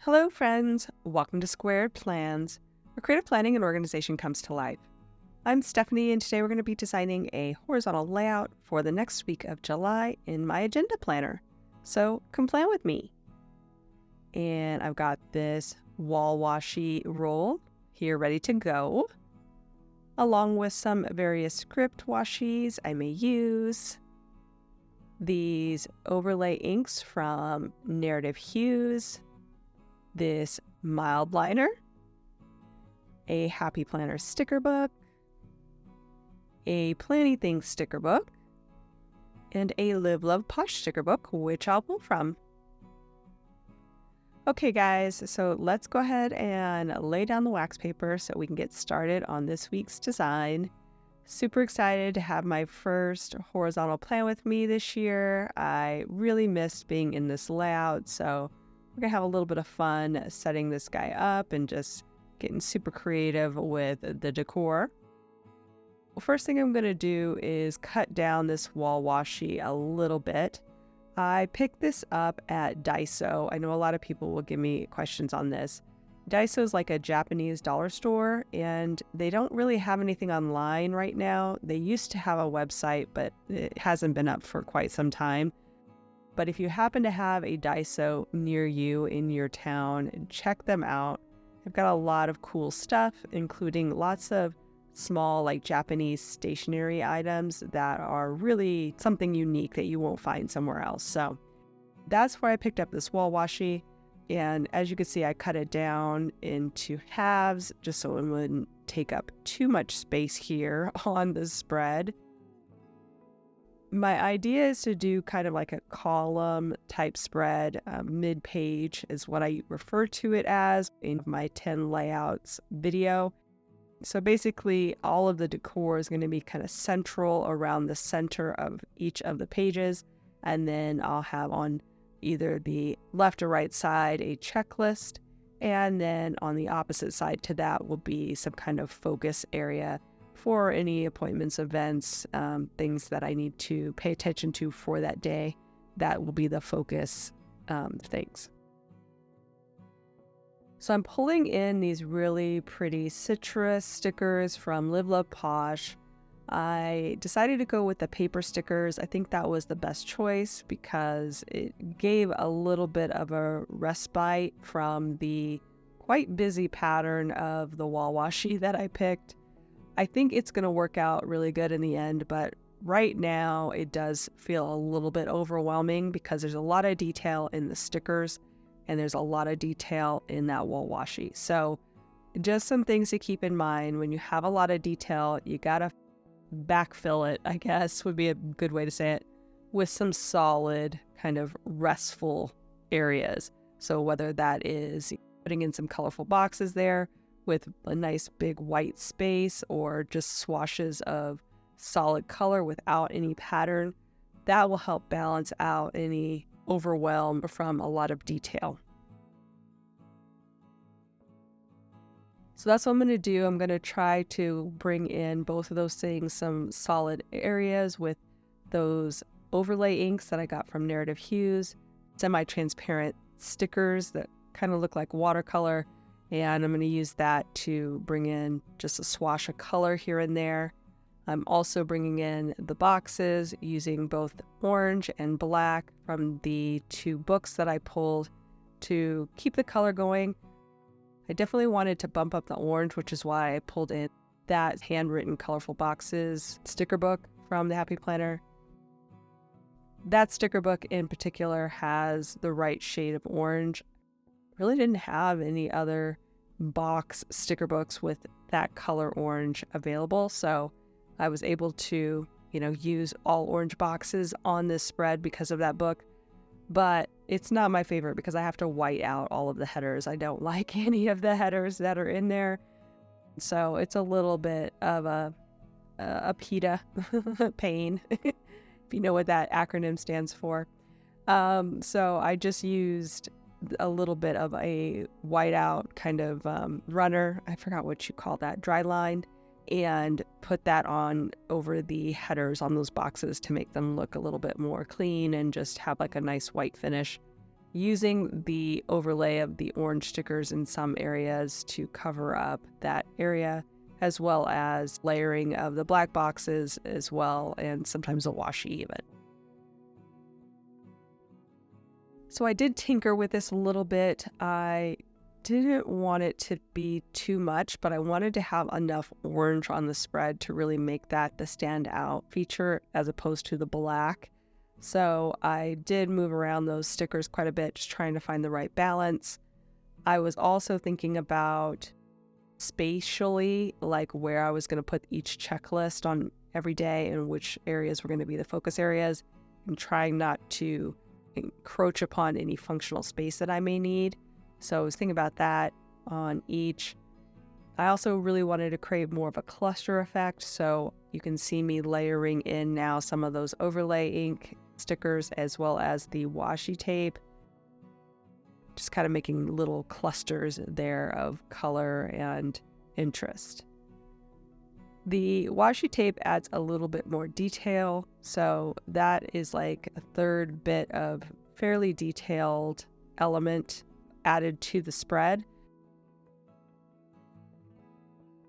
Hello friends, welcome to Squaird Plans, where creative planning and organization comes to life. I'm Stephanie and today we're going to be designing a horizontal layout for the next week of July in my agenda planner. So come plan with me. And I've got this wall washi roll here ready to go, along with some various script washis I may use, these overlay inks from Narrative Hues, this mild liner, a Happy Planner sticker book, a Planny Things sticker book, and a Live Love Posh sticker book, which I'll pull from. Okay guys, so let's go ahead and lay down the wax paper so we can get started on this week's design. Super excited to have my first horizontal plan with me this year. I really missed being in this layout, so we're going to have a little bit of fun setting this guy up and just getting super creative with the decor. Well, first thing I'm going to do is cut down this wall washi a little bit. I picked this up at Daiso. I know a lot of people will give me questions on this. Daiso is like a Japanese dollar store, and they don't really have anything online right now. They used to have a website, but it hasn't been up for quite some time. But if you happen to have a Daiso near you in your town, check them out. They've got a lot of cool stuff, including lots of small, like Japanese stationery items that are really something unique that you won't find somewhere else. So that's where I picked up this wall washi. And as you can see, I cut it down into halves just so it wouldn't take up too much space here on the spread. My idea is to do kind of like a column type spread. Mid-page is what I refer to it as in my 10 layouts video. So basically all of the decor is going to be kind of central around the center of each of the pages. And then I'll have on either the left or right side a checklist. And then on the opposite side to that will be some kind of focus area for any appointments, events, things that I need to pay attention to for that day. That will be the focus things. So I'm pulling in these really pretty citrus stickers from Live Love Posh. I decided to go with the paper stickers. I think that was the best choice because it gave a little bit of a respite from the quite busy pattern of the wall washi that I picked. I think it's going to work out really good in the end, but right now it does feel a little bit overwhelming because there's a lot of detail in the stickers and there's a lot of detail in that wall washi. So just some things to keep in mind. When you have a lot of detail, you got to backfill it, I guess would be a good way to say it, with some solid kind of restful areas. So whether that is putting in some colorful boxes there with a nice big white space or just swashes of solid color without any pattern, that will help balance out any overwhelm from a lot of detail. So that's what I'm going to do. I'm going to try to bring in both of those things, some solid areas with those overlay inks that I got from Narrative Hues, semi-transparent stickers that kind of look like watercolor. And I'm going to use that to bring in just a swash of color here and there. I'm also bringing in the boxes using both orange and black from the two books that I pulled to keep the color going. I definitely wanted to bump up the orange, which is why I pulled in that Handwritten Colorful Boxes sticker book from the Happy Planner. That sticker book in particular has the right shade of orange. Really didn't have any other box sticker books with that color orange available, so I was able to, use all orange boxes on this spread because of that book. But it's not my favorite because I have to white out all of the headers. I don't like any of the headers that are in there, so it's a little bit of a PETA pain, if you know what that acronym stands for. So I just used a little bit of a whiteout kind of runner, I forgot what you call that, dry line, and put that on over the headers on those boxes to make them look a little bit more clean and just have like a nice white finish. using the overlay of the orange stickers in some areas to cover up that area, as well as layering of the black boxes as well, and sometimes a washi even. So I did tinker with this a little bit. I didn't want it to be too much, but I wanted to have enough orange on the spread to really make that the standout feature as opposed to the black. So I did move around those stickers quite a bit, just trying to find the right balance. I was also thinking about spatially, like where I was going to put each checklist on every day and which areas were going to be the focus areas, and trying not to encroach upon any functional space that I may need. So I was thinking about that on each. I also really wanted to create more of a cluster effect, so you can see me layering in now some of those overlay ink stickers as well as the washi tape, just kind of making little clusters there of color and interest. The washi tape adds a little bit more detail, so that is like a third bit of fairly detailed element added to the spread.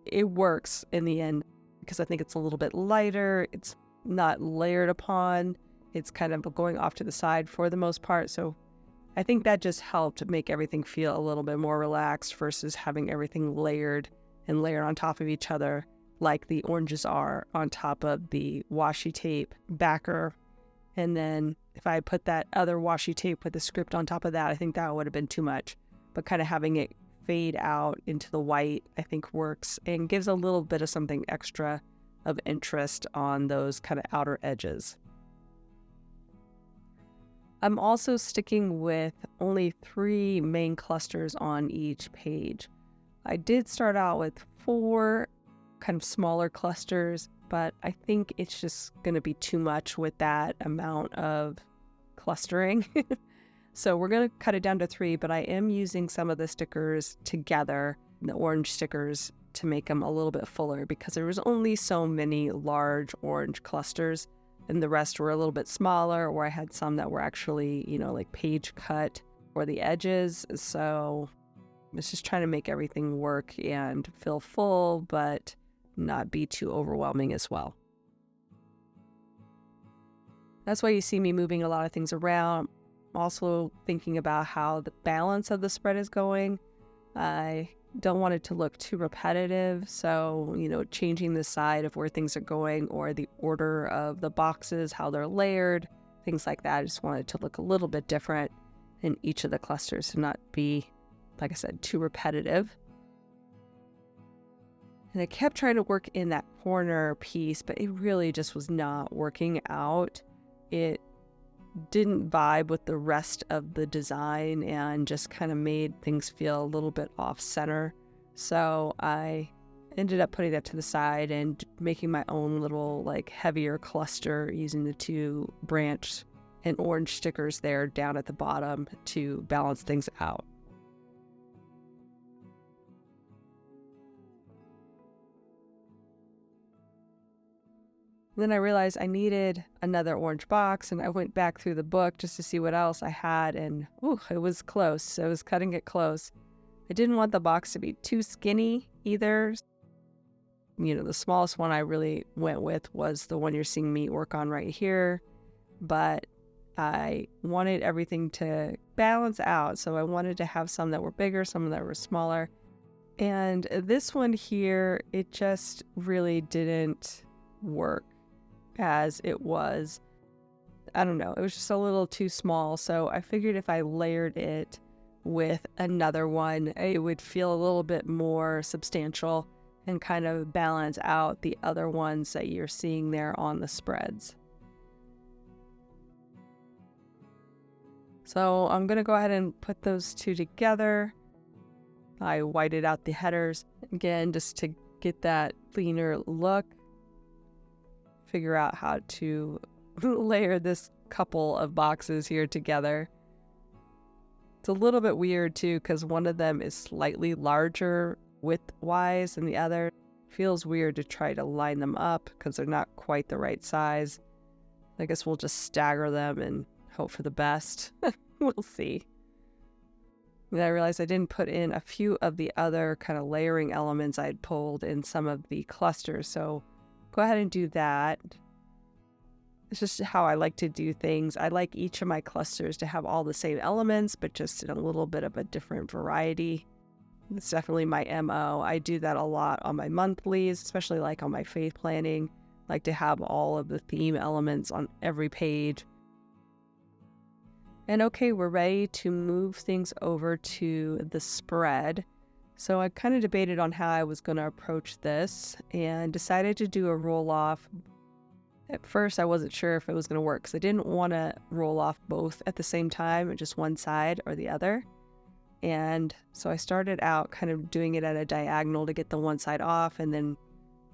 It works in the end because I think it's a little bit lighter, it's not layered upon, it's kind of going off to the side for the most part, so I think that just helped make everything feel a little bit more relaxed versus having everything layered and layered on top of each other like the oranges are on top of the washi tape backer. And then if I put that other washi tape with the script on top of that, I think that would have been too much. But kind of having it fade out into the white, I think works and gives a little bit of something extra of interest on those kind of outer edges. I'm also sticking with only 3 main clusters on each page. I did start out with 4 kind of smaller clusters, but I think it's just going to be too much with that amount of clustering. So we're going to cut it down to 3, but I am using some of the stickers together, the orange stickers, to make them a little bit fuller because there was only so many large orange clusters and the rest were a little bit smaller, or I had some that were actually, like page cut for the edges. So it's just trying to make everything work and feel full, but not be too overwhelming as well. That's why you see me moving a lot of things around. I'm also thinking about how the balance of the spread is going. I don't want it to look too repetitive, so, changing the side of where things are going or the order of the boxes, how they're layered, things like that. I just want it to look a little bit different in each of the clusters to not be, like I said, too repetitive. And I kept trying to work in that corner piece, but it really just was not working out. It didn't vibe with the rest of the design and just kind of made things feel a little bit off center. So I ended up putting that to the side and making my own little heavier cluster using the 2 branch and orange stickers there down at the bottom to balance things out. Then I realized I needed another orange box, and I went back through the book just to see what else I had, and it was close. I was cutting it close. I didn't want the box to be too skinny either. The smallest one I really went with was the one you're seeing me work on right here, but I wanted everything to balance out, so I wanted to have some that were bigger, some that were smaller. And this one here, it just really didn't work as it was. I don't know, it was just a little too small, so I figured if I layered it with another one, it would feel a little bit more substantial and kind of balance out the other ones that you're seeing there on the spreads. So I'm going to go ahead and put those 2 together. I whited out the headers again just to get that cleaner look. Figure out how to layer this couple of boxes here together. It's a little bit weird too because one of them is slightly larger width-wise than the other. Feels weird to try to line them up because they're not quite the right size. I guess we'll just stagger them and hope for the best. We'll see. And I realized I didn't put in a few of the other kind of layering elements I'd pulled in some of the clusters. So go ahead and do that. It's just how I like to do things. I like each of my clusters to have all the same elements, but just in a little bit of a different variety. It's definitely my MO. I do that a lot on my monthlies, especially like on my faith planning. I like to have all of the theme elements on every page. And okay, we're ready to move things over to the spread. So I kind of debated on how I was going to approach this and decided to do a roll off. At first, I wasn't sure if it was going to work because I didn't want to roll off both at the same time, just one side or the other. And so I started out kind of doing it at a diagonal to get the one side off, and then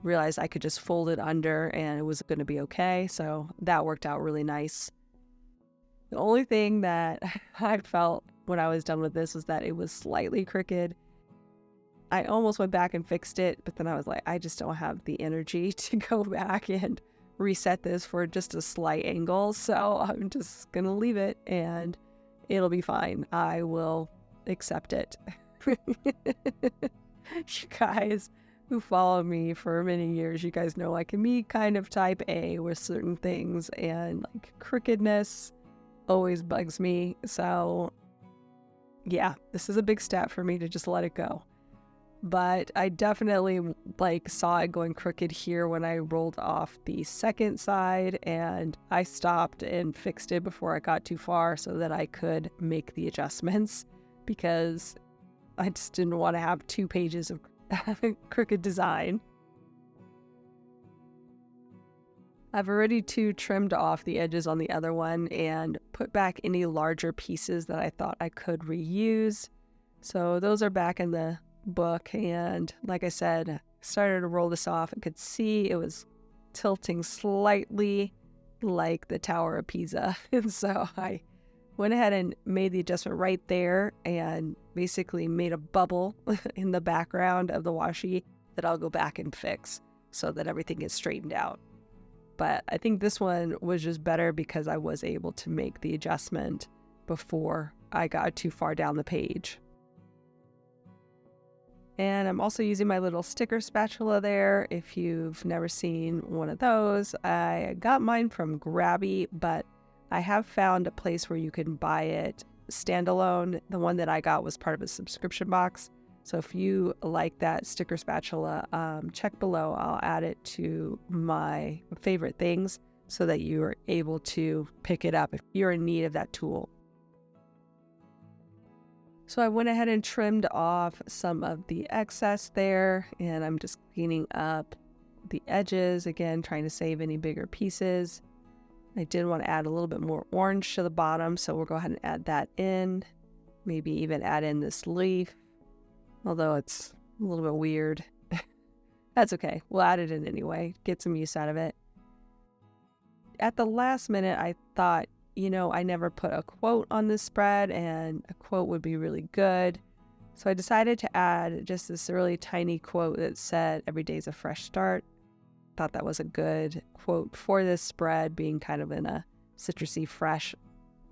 realized I could just fold it under and it was going to be okay. So that worked out really nice. The only thing that I felt when I was done with this was that it was slightly crooked. I almost went back and fixed it, but then I was like, I just don't have the energy to go back and reset this for just a slight angle. So I'm just going to leave it and it'll be fine. I will accept it. You guys who follow me for many years, you guys know I can be kind of type A with certain things, and like crookedness always bugs me. So yeah, this is a big step for me to just let it go. But I definitely like saw it going crooked here when I rolled off the second side, and I stopped and fixed it before I got too far so that I could make the adjustments, because I just didn't want to have 2 pages of crooked design. I've already trimmed off the edges on the other one and put back any larger pieces that I thought I could reuse. So those are back in the book, and like I said, started to roll this off and could see it was tilting slightly like the Tower of Pisa. And so I went ahead and made the adjustment right there and basically made a bubble in the background of the washi that I'll go back and fix so that everything gets straightened out. But I think this one was just better because I was able to make the adjustment before I got too far down the page. And I'm also using my little sticker spatula there. If you've never seen one of those, I got mine from Grabby, but I have found a place where you can buy it standalone. The one that I got was part of a subscription box. So if you like that sticker spatula, check below. I'll add it to my favorite things so that you are able to pick it up if you're in need of that tool. So I went ahead and trimmed off some of the excess there, and I'm just cleaning up the edges, again, trying to save any bigger pieces. I did want to add a little bit more orange to the bottom, so we'll go ahead and add that in. Maybe even add in this leaf, although it's a little bit weird. That's okay. We'll add it in anyway. Get some use out of it. At the last minute, I thought, I never put a quote on this spread, and a quote would be really good. So I decided to add just this really tiny quote that said, "Every day's a fresh start." Thought that was a good quote for this spread, being kind of in a citrusy, fresh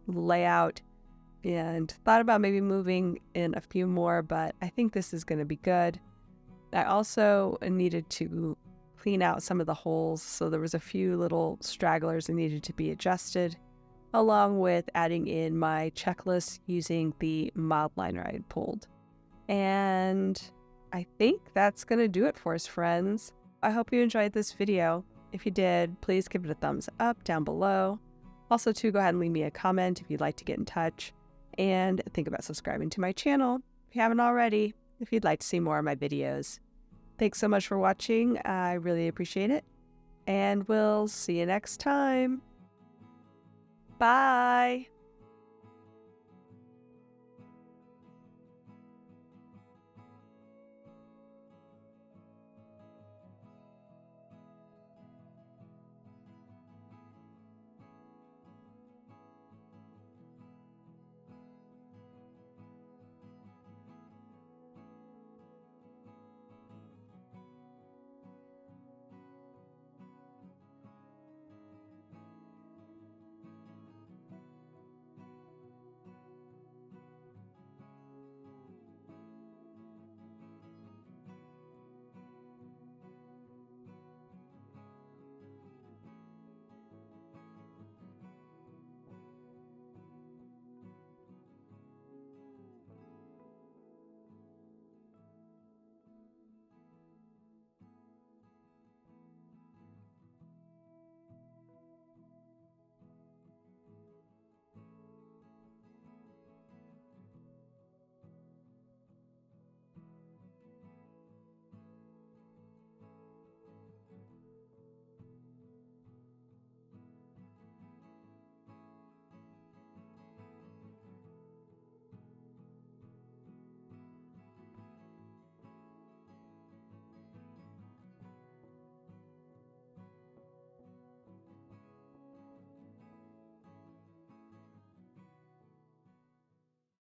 layout. And thought about maybe moving in a few more, but I think this is going to be good. I also needed to clean out some of the holes, so there was a few little stragglers that needed to be adjusted, along with adding in my checklist using the mod liner I had pulled. And I think that's going to do it for us, friends. I hope you enjoyed this video. If you did, please give it a thumbs up down below. Also, go ahead and leave me a comment if you'd like to get in touch. And think about subscribing to my channel if you haven't already, if you'd like to see more of my videos. Thanks so much for watching. I really appreciate it. And we'll see you next time. Bye.